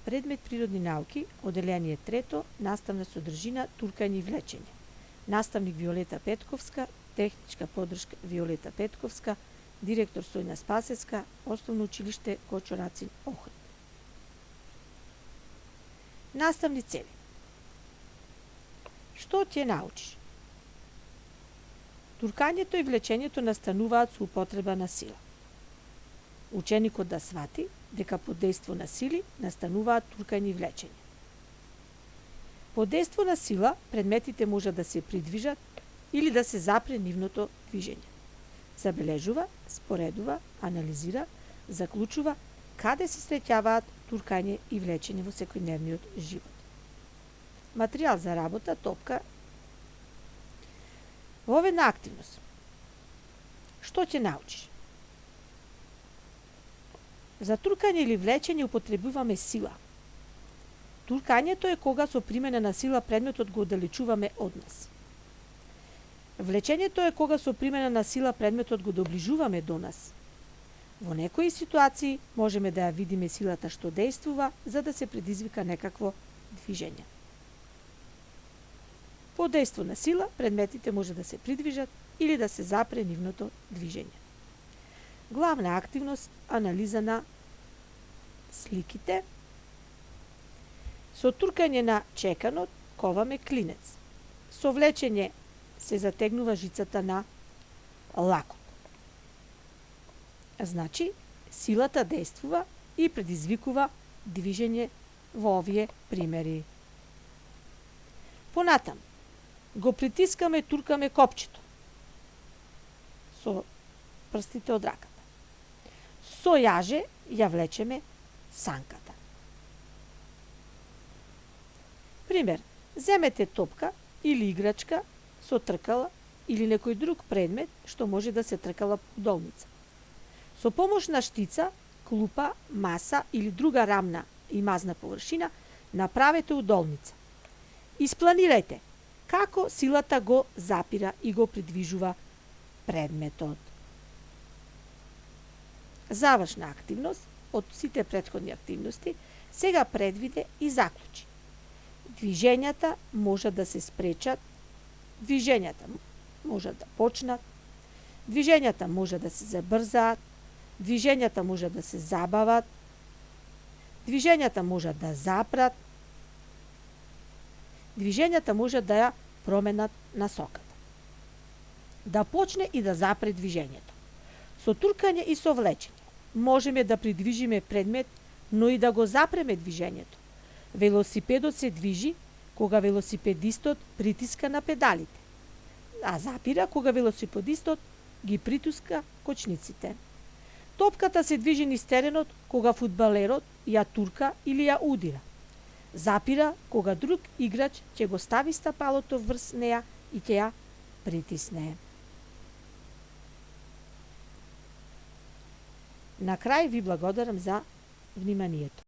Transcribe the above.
предмет природни науки, оделение трето, наставна содржина, туркање и влечење. Наставник Виолета Петковска, техничка подршка Виолета Петковска, директор Сојна Спасеска, Основно училиште Кочо Рацин, Охрид. Наставни цели. Што ќе научиш? Туркањето и влечењето настануваат со употреба на сила. Ученикот да свати дека под дејство на сили настануваат туркање и влечење. Под дејство на сила предметите може да се придвижат или да се запре нивното движење. Забележува, споредува, анализира, заклучува каде се среќаваат туркање и влечење во секојдневниот живот. Материјал за работа, топка. Во оведна активност. Што ќе научиш? За туркање или влечење употребуваме сила. Туркањето е кога со примена на сила предметот го оддалечуваме од нас. Влечењето е кога со примена на сила предметот го доближуваме до нас. Во некои ситуации можеме да ја видиме силата што дејствува за да се предизвика некакво движење. По дејство на сила предметите може да се придвижат или да се запре нивното движење. Главна активност – анализа на сликите. Со туркање на чеканот коваме клинец. Со влечење се затегнува жицата на лакот. Значи, силата дејствува и предизвикува движење во овие примери. Понатам, го притискаме, туркаме копчето со прстите од раката. Со јаже ја влечеме санката. Пример, земете топка или играчка со тркала или некој друг предмет што може да се тркала по удолница. Со помош на штица, клупа, маса или друга рамна и мазна површина направете удолница. Испланирајте како силата го запира и го придвижува предметот. Завршна активност од сите претходни активности сега предвиде и заклучи. Движењата можат да се спречат, движењата можат да почнат, движењата може да се забрзаат, движењата може да се забават, движењата можат да запрат, движењата може да ја променат насоката. Да почне и да запре движењето. Со туркање и со влечење можеме да придвижиме предмет, но и да го запреме движењето. Велосипедот се движи кога велосипедистот притиска на педалите, а запира кога велосипедистот ги притиска кочниците. Топката се движи низ теренот кога фудбалерот ја турка или ја удира. Запира кога друг играч ќе го стави стапалото врз неа и ќе ја притисне. На крај ви благодарам за вниманието.